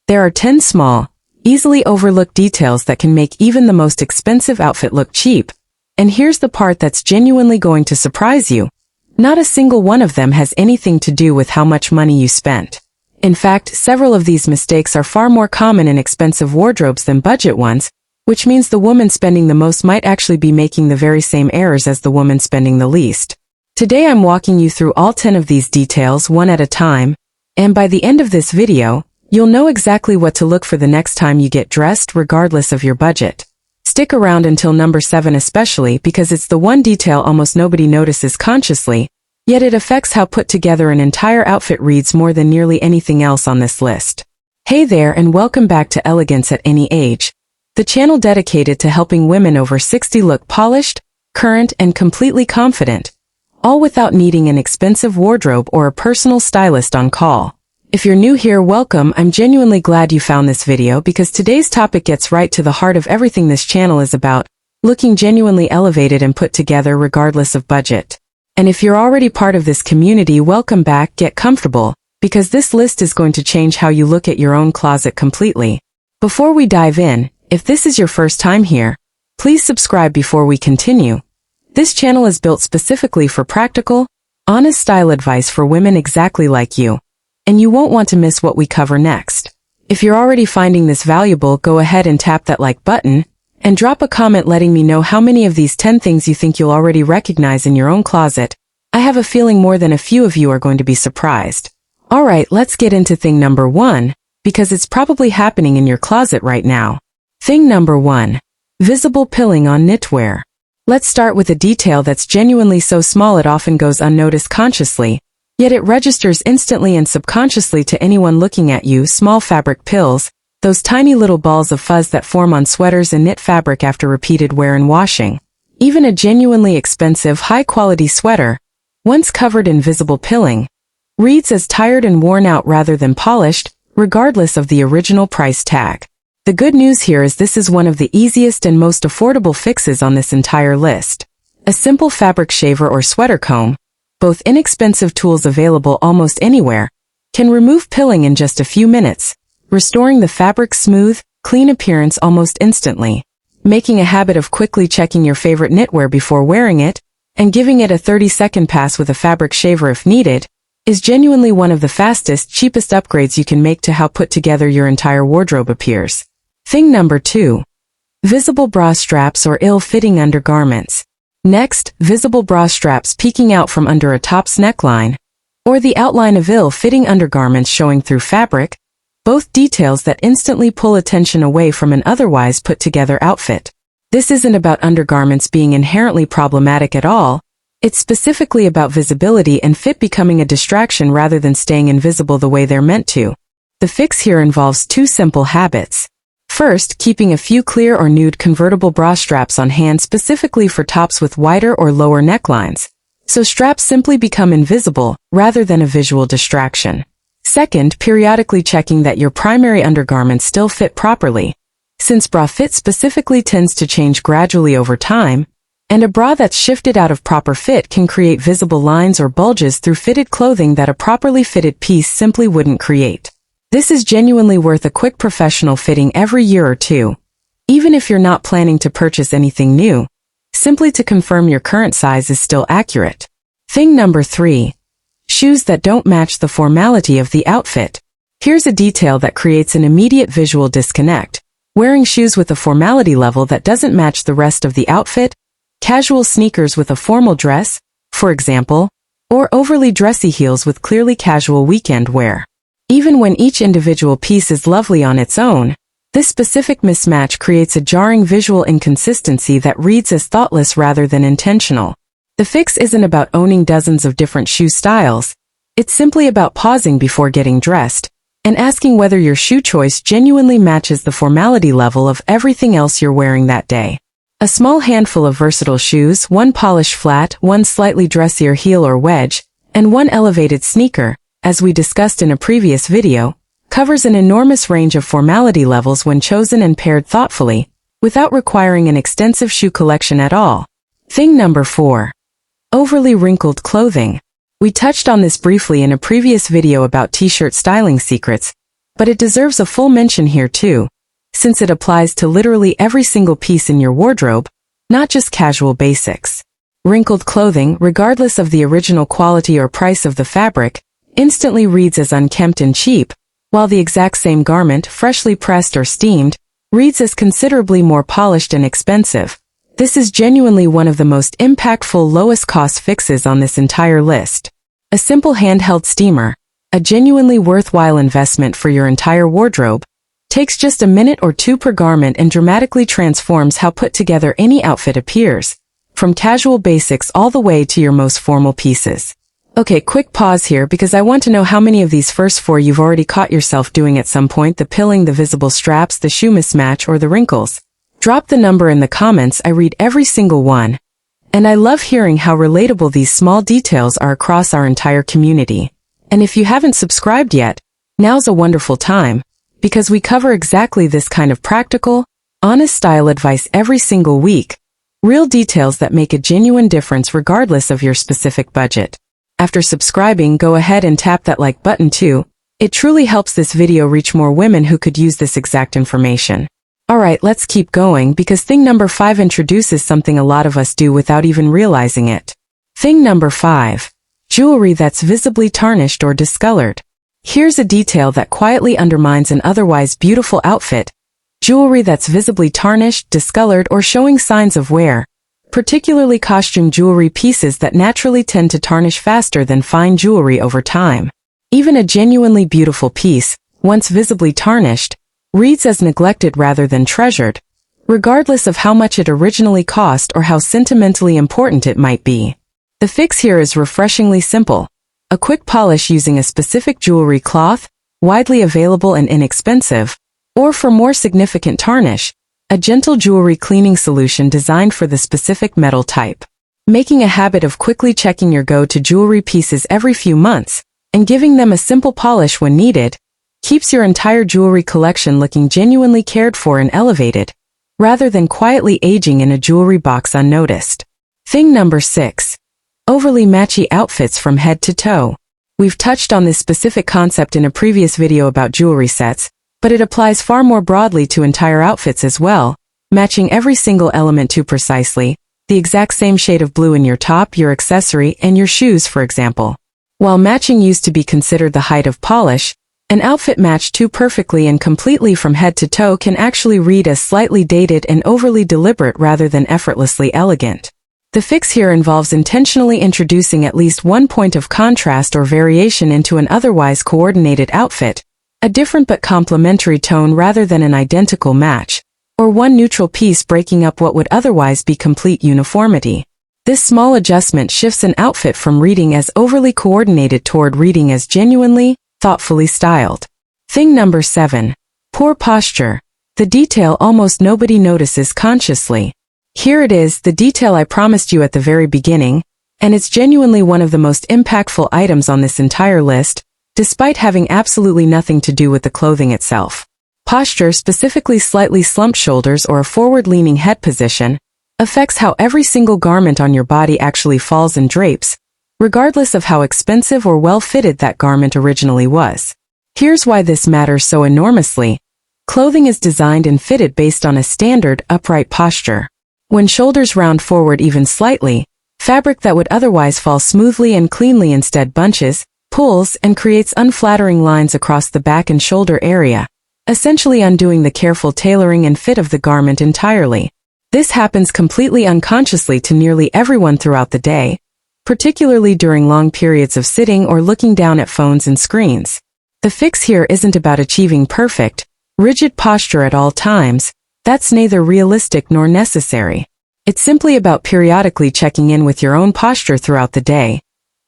There are 10 small, easily overlooked details that can make even the most expensive outfit look cheap. And here's the part that's genuinely going to surprise you. Not a single one of them has anything to do with how much money you spent. In fact, several of these mistakes are far more common in expensive wardrobes than budget ones, which means the woman spending the most might actually be making the very same errors as the woman spending the least. Today I'm walking you through all 10 of these details one at a time, and by the end of this video, you'll know exactly what to look for the next time you get dressed regardless of your budget. Stick around until number 7 especially because it's the one detail almost nobody notices consciously, yet it affects how put together an entire outfit reads more than nearly anything else on this list. Hey there and welcome back to Elegance at Any Age, the channel dedicated to helping women over 60 look polished, current, and completely confident, all without needing an expensive wardrobe or a personal stylist on call. If you're new here, welcome. I'm genuinely glad you found this video because today's topic gets right to the heart of everything this channel is about, looking genuinely elevated and put together regardless of budget. And if you're already part of this community, welcome back, get comfortable, because this list is going to change how you look at your own closet completely. Before we dive in, if this is your first time here, please subscribe before we continue. This channel is built specifically for practical, honest style advice for women exactly like you. And you won't want to miss what we cover next. If you're already finding this valuable, go ahead and tap that like button, and drop a comment letting me know how many of these 10 things you think you'll already recognize in your own closet. I have a feeling more than a few of you are going to be surprised. Alright, let's get into thing number 1, because it's probably happening in your closet right now. Thing number 1. Visible pilling on knitwear. Let's start with a detail that's genuinely so small it often goes unnoticed consciously, yet it registers instantly and subconsciously to anyone looking at you. Small fabric pills, those tiny little balls of fuzz that form on sweaters and knit fabric after repeated wear and washing. Even a genuinely expensive, high-quality sweater, once covered in visible pilling, reads as tired and worn out rather than polished, regardless of the original price tag. The good news here is this is one of the easiest and most affordable fixes on this entire list. A simple fabric shaver or sweater comb, both inexpensive tools available almost anywhere, can remove pilling in just a few minutes, restoring the fabric's smooth, clean appearance almost instantly. Making a habit of quickly checking your favorite knitwear before wearing it, and giving it a 30-second pass with a fabric shaver if needed, is genuinely one of the fastest, cheapest upgrades you can make to how put together your entire wardrobe appears. Thing number 2. Visible bra straps or ill-fitting undergarments. Next, visible bra straps peeking out from under a top's neckline, or the outline of ill-fitting undergarments showing through fabric, both details that instantly pull attention away from an otherwise put-together outfit. This isn't about undergarments being inherently problematic at all, it's specifically about visibility and fit becoming a distraction rather than staying invisible the way they're meant to. The fix here involves 2 simple habits. First, keeping a few clear or nude convertible bra straps on hand specifically for tops with wider or lower necklines, so straps simply become invisible, rather than a visual distraction. Second, periodically checking that your primary undergarments still fit properly, since bra fit specifically tends to change gradually over time, and a bra that's shifted out of proper fit can create visible lines or bulges through fitted clothing that a properly fitted piece simply wouldn't create. This is genuinely worth a quick professional fitting every year or two, even if you're not planning to purchase anything new, simply to confirm your current size is still accurate. Thing number 3. Shoes that don't match the formality of the outfit. Here's a detail that creates an immediate visual disconnect. Wearing shoes with a formality level that doesn't match the rest of the outfit, casual sneakers with a formal dress, for example, or overly dressy heels with clearly casual weekend wear. Even when each individual piece is lovely on its own, this specific mismatch creates a jarring visual inconsistency that reads as thoughtless rather than intentional. The fix isn't about owning dozens of different shoe styles, it's simply about pausing before getting dressed, and asking whether your shoe choice genuinely matches the formality level of everything else you're wearing that day. A small handful of versatile shoes, one polished flat, one slightly dressier heel or wedge, and one elevated sneaker, as we discussed in a previous video, covers an enormous range of formality levels when chosen and paired thoughtfully, without requiring an extensive shoe collection at all. Thing number 4. Overly wrinkled clothing. We touched on this briefly in a previous video about t-shirt styling secrets, But it deserves a full mention here too, since it applies to literally every single piece in your wardrobe, not just casual basics. Wrinkled clothing, regardless of the original quality or price of the fabric, instantly reads as unkempt and cheap, while the exact same garment, freshly pressed or steamed, reads as considerably more polished and expensive. This is genuinely one of the most impactful lowest-cost fixes on this entire list. A simple handheld steamer, a genuinely worthwhile investment for your entire wardrobe, takes just a minute or two per garment and dramatically transforms how put together any outfit appears, from casual basics all the way to your most formal pieces. Okay, quick pause here because I want to know how many of these first four you've already caught yourself doing at some point: the pilling, the visible straps, the shoe mismatch, or the wrinkles. Drop the number in the comments. I read every single one. And I love hearing how relatable these small details are across our entire community. And if you haven't subscribed yet, now's a wonderful time, because we cover exactly this kind of practical, honest style advice every single week. Real details that make a genuine difference regardless of your specific budget. After subscribing, go ahead and tap that like button too. It truly helps this video reach more women who could use this exact information. Alright, let's keep going because thing number 5 introduces something a lot of us do without even realizing it. Thing number 5. Jewelry that's visibly tarnished or discolored. Here's a detail that quietly undermines an otherwise beautiful outfit. Jewelry that's visibly tarnished, discolored, or showing signs of wear. Particularly costume jewelry pieces that naturally tend to tarnish faster than fine jewelry over time. Even a genuinely beautiful piece, once visibly tarnished, reads as neglected rather than treasured, regardless of how much it originally cost or how sentimentally important it might be. The fix here is refreshingly simple. A quick polish using a specific jewelry cloth, widely available and inexpensive, or for more significant tarnish, a gentle jewelry cleaning solution designed for the specific metal type. Making a habit of quickly checking your go-to jewelry pieces every few months, and giving them a simple polish when needed, keeps your entire jewelry collection looking genuinely cared for and elevated, rather than quietly aging in a jewelry box unnoticed. Thing number 6. Overly matchy outfits from head to toe. We've touched on this specific concept in a previous video about jewelry sets, but it applies far more broadly to entire outfits as well, matching every single element too precisely, the exact same shade of blue in your top, your accessory, and your shoes, for example. While matching used to be considered the height of polish, an outfit matched too perfectly and completely from head to toe can actually read as slightly dated and overly deliberate rather than effortlessly elegant. The fix here involves intentionally introducing at least one point of contrast or variation into an otherwise coordinated outfit, a different but complementary tone rather than an identical match, or one neutral piece breaking up what would otherwise be complete uniformity. This small adjustment shifts an outfit from reading as overly coordinated toward reading as genuinely, thoughtfully styled. Thing number 7. Poor posture. The detail almost nobody notices consciously. Here it is, the detail I promised you at the very beginning, and it's genuinely one of the most impactful items on this entire list, despite having absolutely nothing to do with the clothing itself. Posture, specifically slightly slumped shoulders or a forward-leaning head position, affects how every single garment on your body actually falls and drapes, regardless of how expensive or well-fitted that garment originally was. Here's why this matters so enormously. Clothing is designed and fitted based on a standard, upright posture. When shoulders round forward even slightly, fabric that would otherwise fall smoothly and cleanly instead bunches, pulls, and creates unflattering lines across the back and shoulder area, essentially undoing the careful tailoring and fit of the garment entirely. This happens completely unconsciously to nearly everyone throughout the day, particularly during long periods of sitting or looking down at phones and screens. The fix here isn't about achieving perfect, rigid posture at all times. That's neither realistic nor necessary. It's simply about periodically checking in with your own posture throughout the day,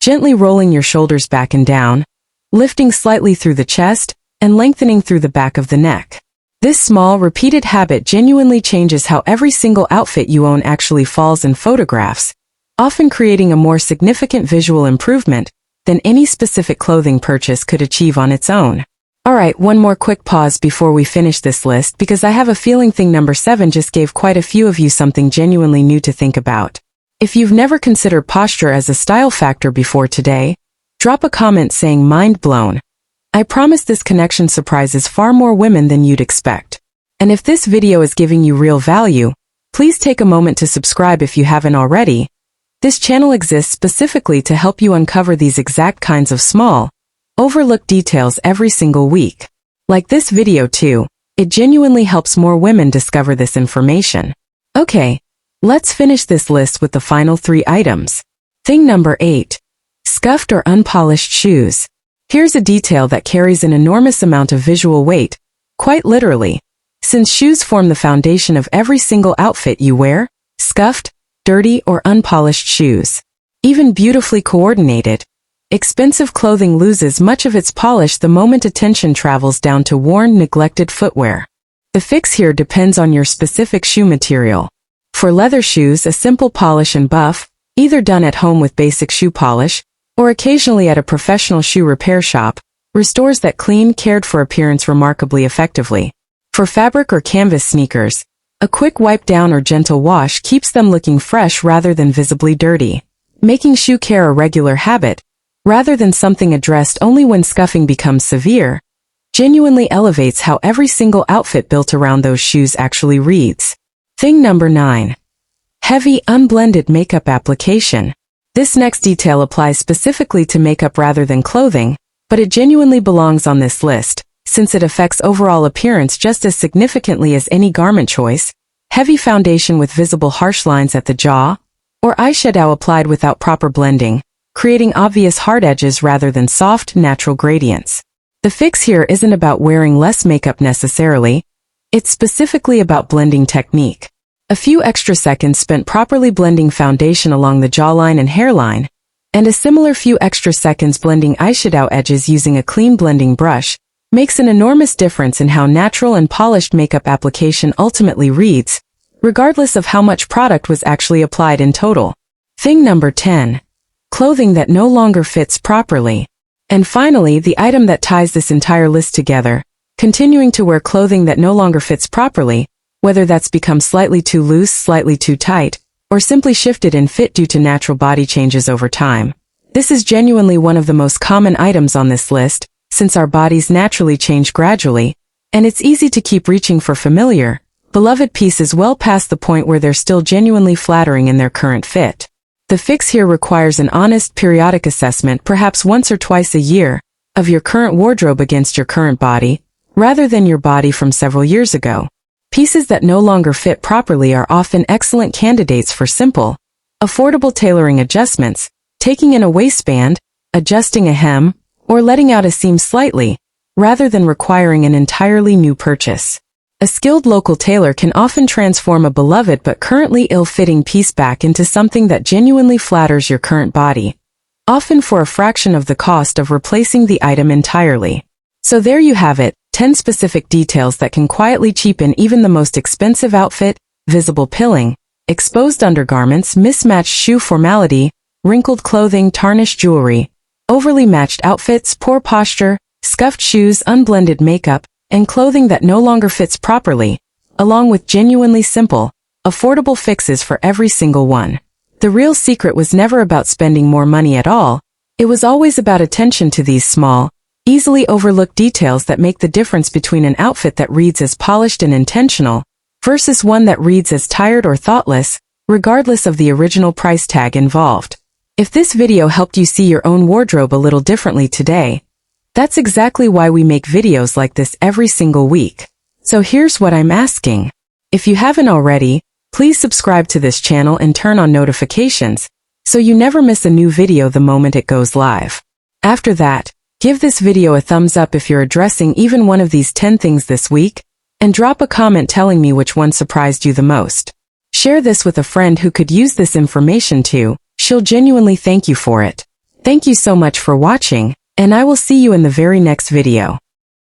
gently rolling your shoulders back and down, lifting slightly through the chest, and lengthening through the back of the neck. This small, repeated habit genuinely changes how every single outfit you own actually falls in photographs, often creating a more significant visual improvement than any specific clothing purchase could achieve on its own. Alright, one more quick pause before we finish this list because I have a feeling thing number 7 just gave quite a few of you something genuinely new to think about. If you've never considered posture as a style factor before today, drop a comment saying mind blown. I promise this connection surprises far more women than you'd expect. And if this video is giving you real value, please take a moment to subscribe if you haven't already. This channel exists specifically to help you uncover these exact kinds of small, overlooked details every single week. Like this video too, it genuinely helps more women discover this information. Okay, let's finish this list with the final 3 items. Thing number 8. Scuffed or unpolished shoes. Here's a detail that carries an enormous amount of visual weight, quite literally. Since shoes form the foundation of every single outfit you wear, scuffed, dirty, or unpolished shoes, even beautifully coordinated, expensive clothing loses much of its polish the moment attention travels down to worn, neglected footwear. The fix here depends on your specific shoe material. For leather shoes, a simple polish and buff, either done at home with basic shoe polish, or occasionally at a professional shoe repair shop, restores that clean, cared-for appearance remarkably effectively. For fabric or canvas sneakers, a quick wipe down or gentle wash keeps them looking fresh rather than visibly dirty. Making shoe care a regular habit, rather than something addressed only when scuffing becomes severe, genuinely elevates how every single outfit built around those shoes actually reads. Thing number 9. Heavy, unblended makeup application. This next detail applies specifically to makeup rather than clothing, but it genuinely belongs on this list, since it affects overall appearance just as significantly as any garment choice. Heavy foundation with visible harsh lines at the jaw, or eyeshadow applied without proper blending, creating obvious hard edges rather than soft, natural gradients. The fix here isn't about wearing less makeup necessarily, it's specifically about blending technique. A few extra seconds spent properly blending foundation along the jawline and hairline, and a similar few extra seconds blending eyeshadow edges using a clean blending brush, makes an enormous difference in how natural and polished makeup application ultimately reads, regardless of how much product was actually applied in total. Thing number 10. Clothing that no longer fits properly. And finally, the item that ties this entire list together, continuing to wear clothing that no longer fits properly, whether that's become slightly too loose, slightly too tight, or simply shifted in fit due to natural body changes over time. This is genuinely one of the most common items on this list, since our bodies naturally change gradually, and it's easy to keep reaching for familiar, beloved pieces well past the point where they're still genuinely flattering in their current fit. The fix here requires an honest, periodic assessment, perhaps once or twice a year, of your current wardrobe against your current body, rather than your body from several years ago. Pieces that no longer fit properly are often excellent candidates for simple, affordable tailoring adjustments, taking in a waistband, adjusting a hem, or letting out a seam slightly, rather than requiring an entirely new purchase. A skilled local tailor can often transform a beloved but currently ill-fitting piece back into something that genuinely flatters your current body, often for a fraction of the cost of replacing the item entirely. So there you have it, 10 specific details that can quietly cheapen even the most expensive outfit: visible pilling, exposed undergarments, mismatched shoe formality, wrinkled clothing, tarnished jewelry, overly matched outfits, poor posture, scuffed shoes, unblended makeup, and clothing that no longer fits properly, along with genuinely simple, affordable fixes for every single one. The real secret was never about spending more money at all, it was always about attention to these small, easily overlooked details that make the difference between an outfit that reads as polished and intentional, versus one that reads as tired or thoughtless, regardless of the original price tag involved. If this video helped you see your own wardrobe a little differently today, that's exactly why we make videos like this every single week. So here's what I'm asking. If you haven't already, please subscribe to this channel and turn on notifications, so you never miss a new video the moment it goes live. After that, give this video a thumbs up if you're addressing even one of these 10 things this week, and drop a comment telling me which one surprised you the most. Share this with a friend who could use this information too. She'll genuinely thank you for it. Thank you so much for watching, and I will see you in the very next video.